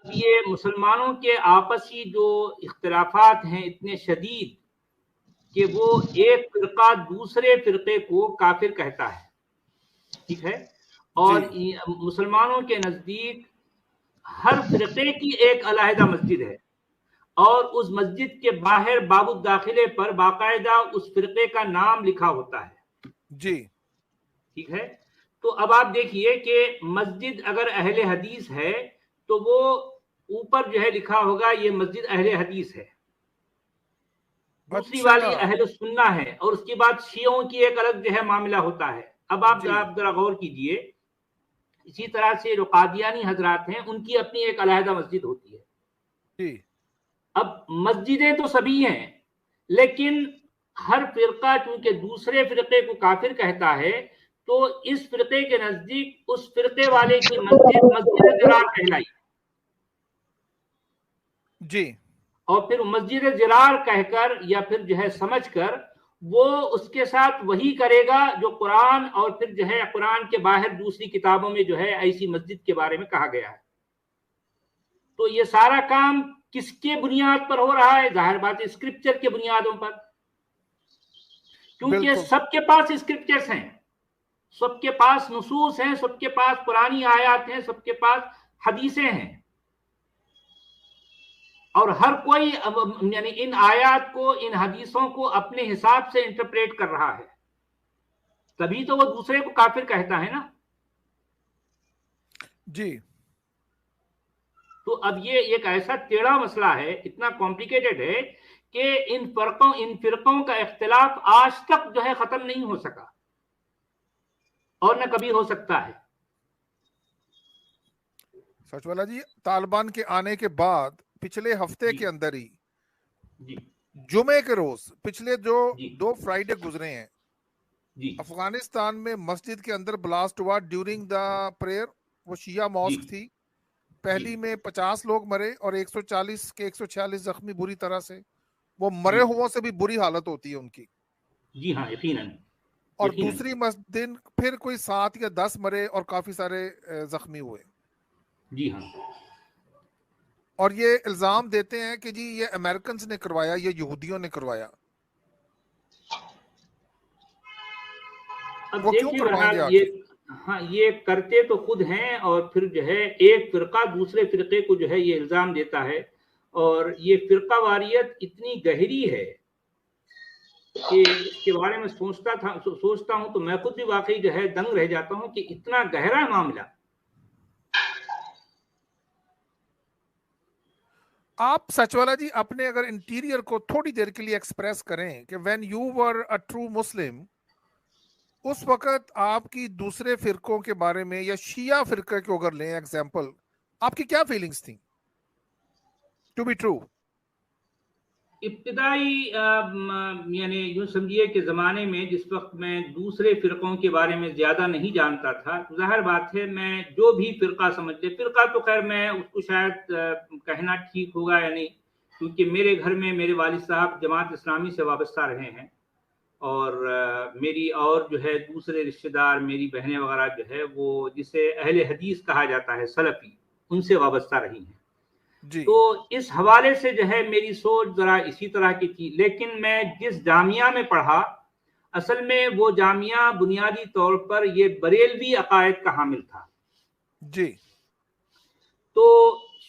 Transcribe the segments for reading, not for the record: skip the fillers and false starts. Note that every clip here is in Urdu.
یہ مسلمانوں کے آپسی جو اختلافات ہیں اتنے شدید کہ وہ ایک فرقہ دوسرے فرقے کو کافر کہتا ہے، ٹھیک ہے، اور مسلمانوں کے نزدیک ہر فرقے کی ایک علیحدہ مسجد ہے، اور اس مسجد کے باہر باب الداخلے پر باقاعدہ اس فرقے کا نام لکھا ہوتا ہے، جی ٹھیک ہے۔ تو اب آپ دیکھیے کہ مسجد اگر اہل حدیث ہے تو وہ اوپر جو ہے لکھا ہوگا یہ مسجد اہل حدیث ہے، دوسری والی اہل سنہ ہے، اور اس کے بعد شیعوں کی ایک الگ جو ہے معاملہ ہوتا ہے۔ اب آپ ذرا غور کیجئے، اسی طرح سے جو قادیانی حضرات ہیں ان کی اپنی ایک علیحدہ مسجد ہوتی ہے۔ اب مسجدیں تو سبھی ہیں، لیکن ہر فرقہ چونکہ دوسرے فرقے کو کافر کہتا ہے تو اس فرقے کے نزدیک اس فرقے والے کی مسجد مسجد ضرار کہلائی، جی، اور پھر مسجد ضرار کہہ کر یا پھر جو ہے سمجھ کر وہ اس کے ساتھ وہی کرے گا جو قرآن اور پھر جو ہے قرآن کے باہر دوسری کتابوں میں جو ہے ایسی مسجد کے بارے میں کہا گیا ہے۔ تو یہ سارا کام کس کے بنیاد پر ہو رہا ہے؟ ظاہر بات ہے اسکرپچر کے بنیادوں پر، کیونکہ سب کے پاس اسکرپچرز ہیں، سب کے پاس نصوص ہیں، سب کے پاس قرآنی آیات ہیں، سب کے پاس حدیثیں ہیں، اور ہر کوئی یعنی ان آیات کو ان حدیثوں کو اپنے حساب سے انٹرپریٹ کر رہا ہے، تبھی تو وہ دوسرے کو کافر کہتا ہے نا۔ جی، تو اب یہ ایک ایسا ٹیڑھا مسئلہ ہے، اتنا کمپلیکیٹڈ ہے کہ ان فرقوں کا اختلاف آج تک جو ہے ختم نہیں ہو سکا اور نہ کبھی ہو سکتا ہے۔ سچ والا جی، طالبان کے آنے کے بعد پچھلے ہفتے کے اندر ہی جمعے کے روز پچھلے جو 2 فرائیڈے گزرے ہیں، افغانستان میں مسجد کے اندر بلاسٹ ہوا ڈیورنگ دا پریئر، وہ شیعہ ماسک تھی، پہلی میں 50 لوگ مرے اور 140 کے 146 زخمی بری طرح سے، وہ مرے ہوا سے بھی بری حالت ہوتی ہے ان کی۔ جی ہاں، یقیناً۔ اور دوسری مسجد پھر کوئی 7 یا 10 مرے اور کافی سارے زخمی ہوئے۔ جی ہاں، اور یہ الزام دیتے ہیں کہ جی یہ امریکنز نے کروایا، یہ یہودیوں نے کروایا۔ اب وہ کیوں دیکھیے کروائیں گے یہ ہاں یہ کرتے تو خود ہیں، اور پھر جو ہے ایک فرقہ دوسرے فرقے کو جو ہے یہ الزام دیتا ہے، اور یہ فرقہ واریت اتنی گہری ہے کہ اس کے بارے میں سوچتا ہوں تو میں خود بھی واقعی جو ہے دنگ رہ جاتا ہوں کہ اتنا گہرا معاملہ۔ آپ سچ والا جی اپنے اگر انٹیریئر کو تھوڑی دیر کے لیے ایکسپریس کریں کہ when you are a true Muslim, اس وقت آپ کی دوسرے فرقوں کے بارے میں یا شیعہ فرقے کو اگر لیں ایگزامپل، آپ کی کیا فیلنگز تھیں ٹو بی ٹرو؟ ابتدائی یعنی یوں سمجھیے کہ زمانے میں جس وقت میں دوسرے فرقوں کے بارے میں زیادہ نہیں جانتا تھا، ظاہر بات ہے میں جو بھی فرقہ سمجھ لے، فرقہ تو خیر میں اس کو شاید کہنا ٹھیک ہوگا یا نہیں، کیونکہ میرے گھر میں میرے والد صاحب جماعت اسلامی سے وابستہ رہے ہیں، اور میری اور جو ہے دوسرے رشتہ دار، میری بہنیں وغیرہ جو ہے وہ جسے اہل حدیث کہا جاتا ہے، سلفی، ان سے وابستہ رہی ہیں۔ تو اس حوالے سے جو ہے میری سوچ ذرا اسی طرح کی تھی، لیکن میں جس جامعہ میں پڑھا اصل میں وہ جامعہ بنیادی طور پر یہ بریلوی عقائد کا حامل تھا۔ جی، تو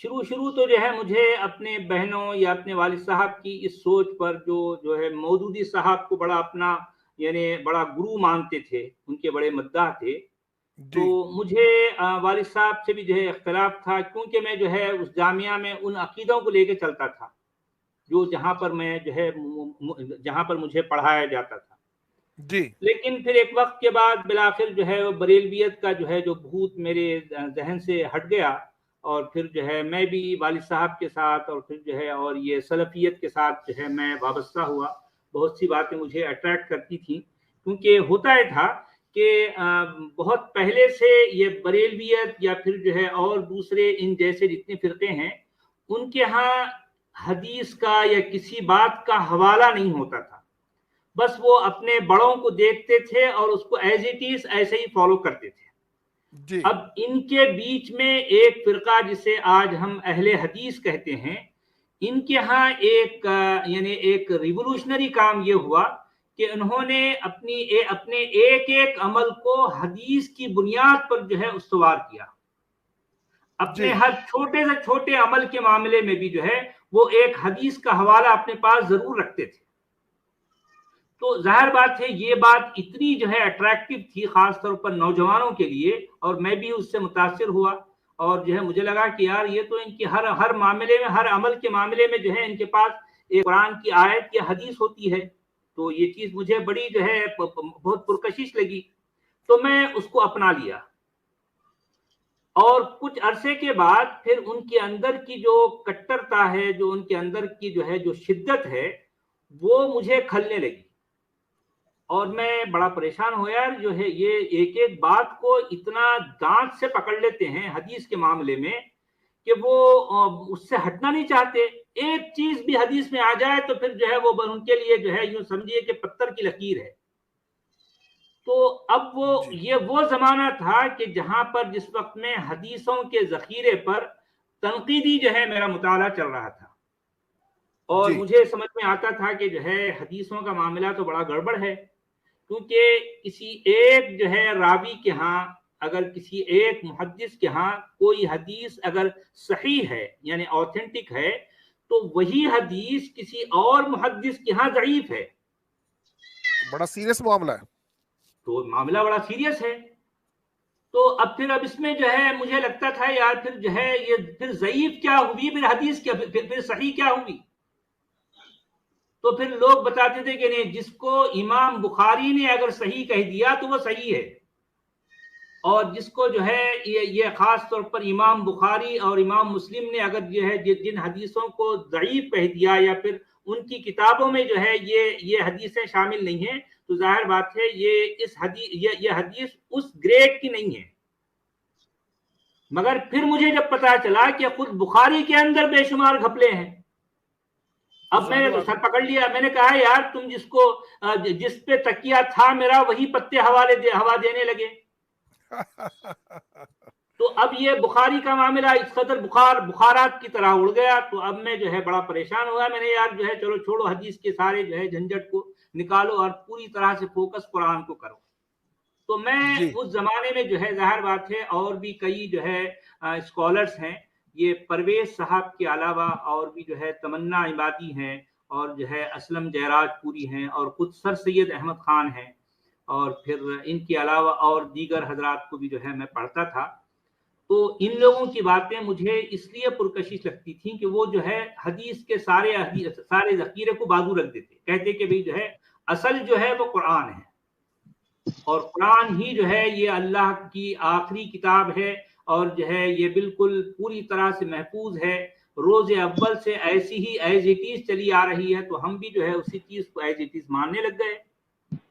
شروع تو جو ہے مجھے اپنے بہنوں یا اپنے والد صاحب کی اس سوچ پر جو ہے مودودی صاحب کو بڑا اپنا یعنی بڑا گرو مانتے تھے، ان کے بڑے مداح تھے، تو مجھے والد صاحب سے بھی جو ہے اختلاف تھا، کیونکہ میں جو ہے اس جامعہ میں ان عقیدوں کو لے کے چلتا تھا جو جہاں پر مجھے پڑھایا جاتا تھا۔ جی، لیکن پھر ایک وقت کے بعد بلاخر جو ہے بریلویت کا جو ہے جو بھوت میرے ذہن سے ہٹ گیا، اور پھر جو ہے میں بھی والد صاحب کے ساتھ اور پھر جو ہے اور یہ سلفیت کے ساتھ جو ہے میں وابستہ ہوا۔ بہت سی باتیں مجھے اٹریکٹ کرتی تھیں، کیونکہ ہوتا ہے تھا کہ بہت پہلے سے یہ بریلویت یا پھر جو ہے اور دوسرے ان جیسے جتنے فرقے ہیں ان کے ہاں حدیث کا یا کسی بات کا حوالہ نہیں ہوتا تھا، بس وہ اپنے بڑوں کو دیکھتے تھے اور اس کو ایز اٹ از ایسے ہی فالو کرتے تھے۔ اب ان کے بیچ میں ایک فرقہ جسے آج ہم اہل حدیث کہتے ہیں، ان کے ہاں ایک یعنی ایک ریولوشنری کام یہ ہوا کہ انہوں نے اپنے ایک ایک عمل کو حدیث کی بنیاد پر جو ہے استوار کیا. اپنے ہر چھوٹے سے چھوٹے عمل کے معاملے میں بھی جو ہے وہ ایک حدیث کا حوالہ اپنے پاس ضرور رکھتے تھے. تو ظاہر بات ہے یہ بات اتنی جو ہے اٹریکٹیو تھی خاص طور پر نوجوانوں کے لیے، اور میں بھی اس سے متاثر ہوا، اور جو ہے مجھے لگا کہ یار یہ تو ان کی ہر معاملے میں، ہر عمل کے معاملے میں جو ہے ان کے پاس ایک قرآن کی آیت یا حدیث ہوتی ہے. تو یہ چیز مجھے بڑی جو ہے بہت پرکشش لگی، تو میں اس کو اپنا لیا. اور کچھ عرصے کے بعد پھر ان کے اندر کی جو کٹرتا ہے، جو ان کے اندر کی جو ہے جو شدت ہے، وہ مجھے کھلنے لگی، اور میں بڑا پریشان ہوا. یار جو ہے یہ ایک ایک بات کو اتنا دانت سے پکڑ لیتے ہیں حدیث کے معاملے میں کہ وہ اس سے ہٹنا نہیں چاہتے. ایک چیز بھی حدیث میں آ جائے تو پھر جو ہے وہ ان کے لیے جو ہے یوں سمجھیے کہ پتھر کی لکیر ہے. تو اب وہ زمانہ تھا کہ جہاں پر جس وقت میں حدیثوں کے ذخیرے پر تنقیدی جو ہے میرا مطالعہ چل رہا تھا، اور مجھے سمجھ میں آتا تھا کہ جو ہے حدیثوں کا معاملہ تو بڑا گڑبڑ ہے، کیونکہ کسی ایک جو ہے راوی کے ہاں، اگر کسی ایک محدث کے ہاں کوئی حدیث اگر صحیح ہے یعنی اوتھینٹک ہے، تو وہی حدیث کسی اور محدث کے ہاں ضعیف ہے. بڑا سیریس معاملہ ہے. تو معاملہ بڑا سیریس ہے. تو اب اس میں جو ہے مجھے لگتا تھا یار پھر جو ہے یہ پھر ضعیف کیا ہوئی، پھر حدیث کیا، پھر صحیح کیا ہوئی. تو پھر لوگ بتاتے تھے کہ نہیں، جس کو امام بخاری نے اگر صحیح کہہ دیا تو وہ صحیح ہے، اور جس کو جو ہے یہ خاص طور پر امام بخاری اور امام مسلم نے اگر جو ہے جن حدیثوں کو ضعیف کہہ دیا یا پھر ان کی کتابوں میں جو ہے یہ حدیثیں شامل نہیں ہیں، تو ظاہر بات ہے یہ حدیث اس گریڈ کی نہیں ہے. مگر پھر مجھے جب پتا چلا کہ خود بخاری کے اندر بے شمار گھپلے ہیں، اب میں نے تو سر پکڑ لیا. میں نے کہا یار تم جس پہ تکیہ تھا میرا وہی پتے ہوا دینے لگے. تو اب یہ بخاری کا معاملہ اس قدر بخارات کی طرح اڑ گیا. تو اب میں جو ہے بڑا پریشان ہوا. میں نے یار جو ہے چلو چھوڑو حدیث کے سارے جو ہے جھنجٹ کو نکالو اور پوری طرح سے فوکس قرآن کو کرو. تو میں اس زمانے میں جو ہے ظاہر بات ہے اور بھی کئی جو ہے اسکالرس ہیں، یہ پرویز صاحب کے علاوہ اور بھی جو ہے تمنا عبادی ہیں، اور جو ہے اسلم جیراج پوری ہیں، اور خود سر سید احمد خان ہیں، اور پھر ان کے علاوہ اور دیگر حضرات کو بھی جو ہے میں پڑھتا تھا. تو ان لوگوں کی باتیں مجھے اس لیے پرکشش لگتی تھیں کہ وہ جو ہے حدیث کے سارے ذخیرے کو بازو رکھ دیتے، کہتے کہ بھئی جو ہے اصل جو ہے وہ قرآن ہے، اور قرآن ہی جو ہے یہ اللہ کی آخری کتاب ہے، اور جو ہے یہ بالکل پوری طرح سے محفوظ ہے، روز اول سے ایسی ہی ایز اٹ از چلی آ رہی ہے. تو ہم بھی جو ہے اسی چیز کو ایز اٹ از ماننے لگ گئے،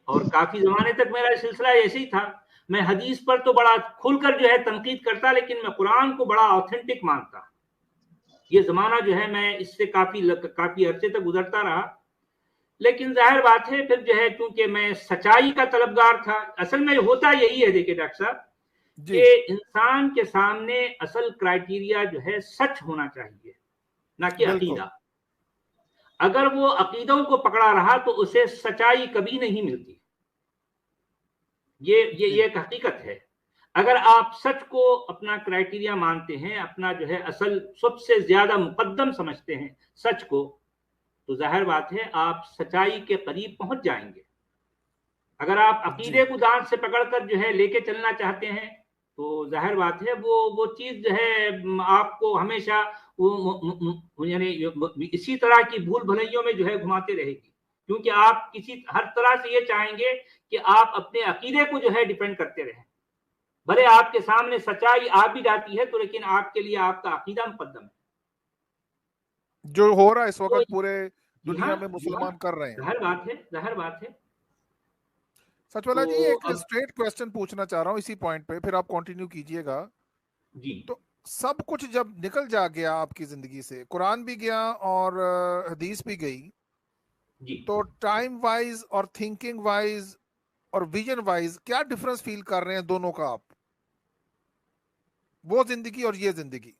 اور کافی زمانے تک میرا سلسلہ ایسے ہی تھا. میں حدیث پر تو بڑا کھل کر جو ہے تنقید کرتا، لیکن میں قرآن کو بڑا آتھینٹک مانتا. یہ زمانہ جو ہے میں اس سے کافی عرصے تک گزرتا رہا. لیکن ظاہر بات ہے پھر جو ہے کیونکہ میں سچائی کا طلبگار تھا. اصل میں ہوتا یہی ہے، دیکھیں ڈاکٹر صاحب، کہ انسان کے سامنے اصل کرائٹیریا جو ہے سچ ہونا چاہیے، نہ کہ عقیدہ. اگر وہ عقیدوں کو پکڑا رہا تو اسے سچائی کبھی نہیں ملتی. یہ ایک حقیقت ہے. اگر آپ سچ کو اپنا کرائٹیریا مانتے ہیں، اپنا جو ہے اصل سب سے زیادہ مقدم سمجھتے ہیں سچ کو، تو ظاہر بات ہے آپ سچائی کے قریب پہنچ جائیں گے. اگر آپ عقیدے کو دانت سے پکڑ کر جو ہے لے کے چلنا چاہتے ہیں، تو ظاہر بات ہے وہ چیز جو ہے آپ کو ہمیشہ یعنی اسی طرح کی بھول بھلائیوں میں جو ہے گھماتے رہے گی، کیونکہ آپ ہر طرح سے یہ چاہیں گے کہ آپ اپنے عقیدے کو جو ہے ڈیپینڈ کرتے رہیں. بھلے آپ کے سامنے سچائی آ بھی جاتی ہے تو لیکن آپ کے لیے آپ کا عقیدہ مقدم ہے. جو ہو رہا ہے اس وقت پورے دنیا میں مسلمان کر رہے ہیں. ظاہر بات ہے. سچ والا جی ایک اسٹریٹ کوسچن پوچھنا چاہ رہا ہوں اسی پوائنٹ پہ، پھر آپ کنٹینیو کیجئے گا. تو سب کچھ جب نکل جا گیا آپ کی زندگی سے، قرآن بھی گیا اور حدیث بھی گئی، تو ٹائم وائز اور تھنکنگ وائز اور ویژن وائز کیا ڈفرنس فیل کر رہے ہیں دونوں کا آپ؟ وہ زندگی اور یہ زندگی؟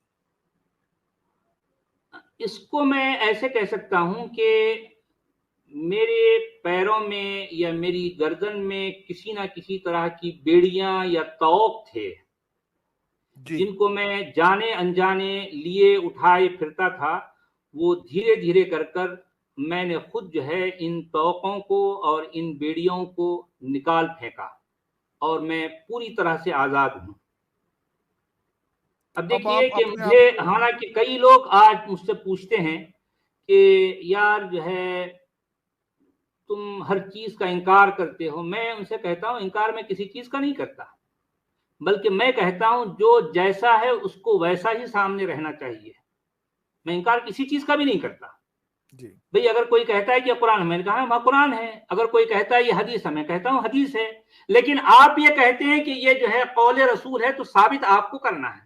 اس کو میں ایسے کہہ سکتا ہوں کہ میرے پیروں میں یا میری گردن میں کسی نہ کسی طرح کی بیڑیاں یا طوق تھے جن کو میں جانے انجانے لیے اٹھائے پھرتا تھا. وہ دھیرے دھیرے کر میں نے خود جو ہے ان طوقوں کو اور ان بیڑیوں کو نکال پھینکا اور میں پوری طرح سے آزاد ہوں. اب دیکھیے کہ مجھے حالانکہ کئی لوگ آج مجھ سے پوچھتے ہیں کہ یار جو ہے تم ہر چیز کا انکار کرتے ہو. میں ان سے کہتا ہوں انکار میں کسی چیز کا نہیں کرتا، بلکہ میں کہتا ہوں جو جیسا ہے اس کو ویسا ہی سامنے رہنا چاہیے. میں انکار کسی چیز کا بھی نہیں کرتا. بھئی اگر کوئی کہتا ہے کہ قرآن، میں نے کہا وہاں قرآن ہے. اگر کوئی کہتا ہے یہ حدیث ہے، میں کہتا ہوں حدیث ہے. لیکن آپ یہ کہتے ہیں کہ یہ جو ہے قول رسول ہے، تو ثابت آپ کو کرنا ہے.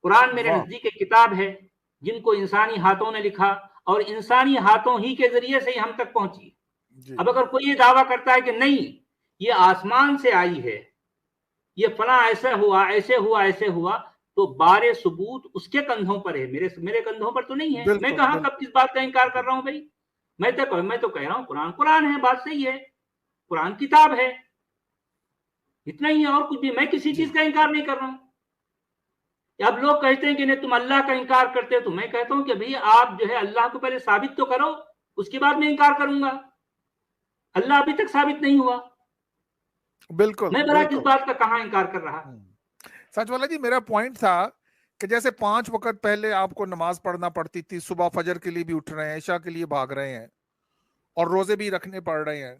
قرآن میرے نزدیک ایک کتاب ہے جن کو انسانی ہاتھوں نے لکھا اور انسانی ہاتھوں ہی کے ذریعے سے ہی ہم تک پہنچی. اب اگر کوئی یہ دعویٰ کرتا ہے کہ نہیں یہ آسمان سے آئی ہے، یہ فلاں ایسا ہوا ایسے ہوا ایسے ہوا، تو بار ثبوت اس کے کندھوں پر ہے، میرے کندھوں پر تو نہیں ہے. میں کہاں کب اس بات کا انکار کر رہا ہوں بھائی؟ میں تو کہہ رہا ہوں قرآن ہے، بات صحیح ہے، قرآن کتاب ہے، اتنا ہی ہے، اور کچھ بھی. میں کسی چیز کا انکار نہیں کر رہا ہوں. اب لوگ کہتے ہیں کہ نہیں تم اللہ کا انکار کرتے ہو، تو میں کہتا ہوں کہ بھئی آپ جو ہے اللہ کو پہلے ثابت تو کرو، اس کے بعد میں انکار کروں گا. اللہ ابھی تک ثابت نہیں ہوا. بالکل میں بڑا کس بات کا کہاں انکار کر رہا. سچ والا جی میرا پوائنٹ تھا کہ جیسے 5 وقت پہلے آپ کو نماز پڑھنا پڑتی تھی، صبح فجر کے لیے بھی اٹھ رہے ہیں، عشاء کے لیے بھاگ رہے ہیں، اور روزے بھی رکھنے پڑ رہے ہیں،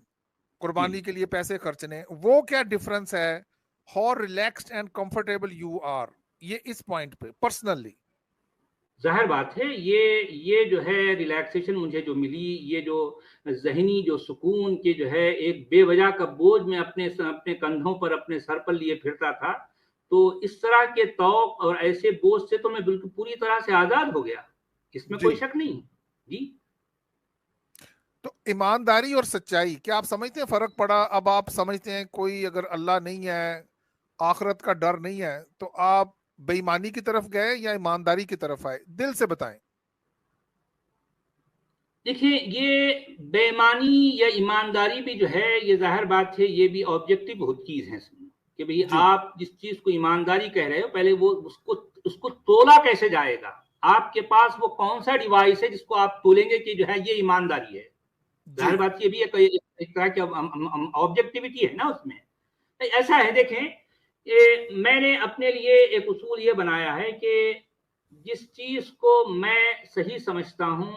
قربانی کے لیے پیسے خرچنے، وہ کیا ڈفرنس ہے how relaxed and comfortable you are? یہ اس پوائنٹ پہ پرسنلی ظاہر بات ہے یہ جو ہے ریلیکسیشن مجھے جو ملی، یہ جو ذہنی جو سکون کے جو ہے ایک بے وجہ کا بوجھ میں اپنے کندھوں پر اپنے سر پر لیے پھرتا تھا، تو اس طرح کے طوق اور ایسے بوجھ سے تو میں بالکل پوری طرح سے آزاد ہو گیا، اس میں کوئی شک نہیں. جی تو ایمانداری اور سچائی، کیا آپ سمجھتے ہیں فرق پڑا؟ اب آپ سمجھتے ہیں کوئی اگر اللہ نہیں ہے، آخرت کا ڈر نہیں ہے، تو آپ بے ایمانی کی طرف گئے یا ایمانداری کی طرف آئے؟ دل سے بتائیں. دیکھیں یہ بے ایمانی یا ایمانداری بھی جو ہے یہ ظاہر بات ہے، یہ بھی آبجیکٹو بہت چیز ہے کہ بھئی آپ جس چیز کو ایمانداری کہہ رہے ہو، پہلے وہ اس کو تولا کیسے جائے گا؟ آپ کے پاس وہ کون سا ڈیوائس ہے جس کو آپ تولیں گے کہ جو ہے یہ ایمانداری ہے؟ ظاہر بات یہ بھی ایک طرح کی آبجیکٹیوٹی ہے نا اس میں. ایسا ہے دیکھیں میں نے اپنے لیے ایک اصول یہ بنایا ہے کہ جس چیز کو میں صحیح سمجھتا ہوں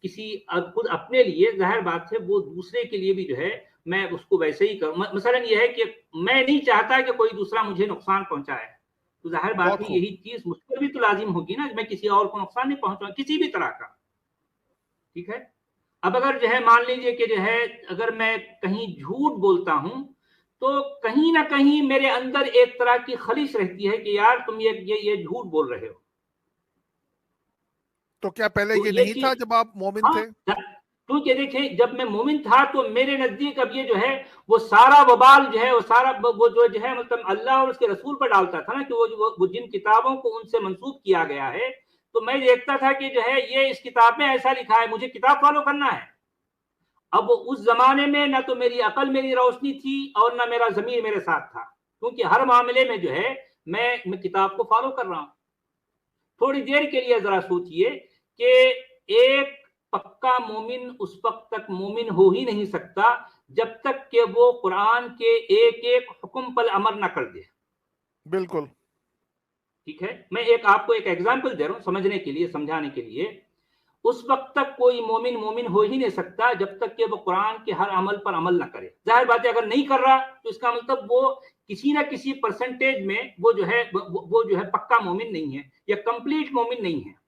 کسی خود اپنے لیے، ظاہر بات ہے وہ دوسرے کے لیے بھی جو ہے میں اس کو ویسے ہی کروں. مثلا یہ ہے کہ میں نہیں چاہتا کہ کوئی دوسرا مجھے نقصان پہنچائے، تو ظاہر بات ہے یہی چیز مجھ پر بھی تو لازم ہوگی نا، میں کسی اور کو نقصان نہیں پہنچاؤں کسی بھی طرح کا. ٹھیک ہے. اب اگر جو ہے مان لیجئے کہ جو ہے اگر میں کہیں جھوٹ بولتا ہوں تو کہیں نہ کہیں میرے اندر ایک طرح کی خلش رہتی ہے کہ یار تم یہ جھوٹ بول رہے ہو. تو کیا پہلے یہ نہیں تھا جب آپ مومن تھے؟ کیونکہ دیکھیں جب میں مومن تھا تو میرے نزدیک اب یہ جو ہے وہ سارا وبال جو ہے وہ سارا وہ جو ہے مطلب اللہ اور اس کے رسول پر ڈالتا تھا نا، کہ وہ جن کتابوں کو ان سے منسوب کیا گیا ہے، تو میں دیکھتا تھا کہ جو ہے یہ اس کتاب میں ایسا لکھا ہے، مجھے کتاب فالو کرنا ہے. اب اس زمانے میں نہ تو میری عقل میری روشنی تھی اور نہ میرا ضمیر میرے ساتھ تھا، کیونکہ ہر معاملے میں جو ہے میں کتاب کو فالو کر رہا ہوں. تھوڑی دیر کے لیے ذرا سوچئے کہ ایک پکا مومن اس وقت تک مومن ہو ہی نہیں سکتا جب تک کہ وہ قرآن کے ایک ایک حکم پر عمل نہ کر دے. بالکل ٹھیک ہے. میں آپ کو ایک ایگزامپل دے رہا ہوں سمجھنے کے لیے، سمجھانے کے لیے. اس وقت تک کوئی مومن ہو ہی نہیں سکتا جب تک کہ وہ قرآن کے ہر عمل پر عمل نہ کرے. ظاہر بات ہے اگر نہیں کر رہا تو اس کا مطلب وہ کسی نہ کسی پرسنٹیج میں وہ جو ہے پکا مومن نہیں ہے یا کمپلیٹ مومن نہیں ہے.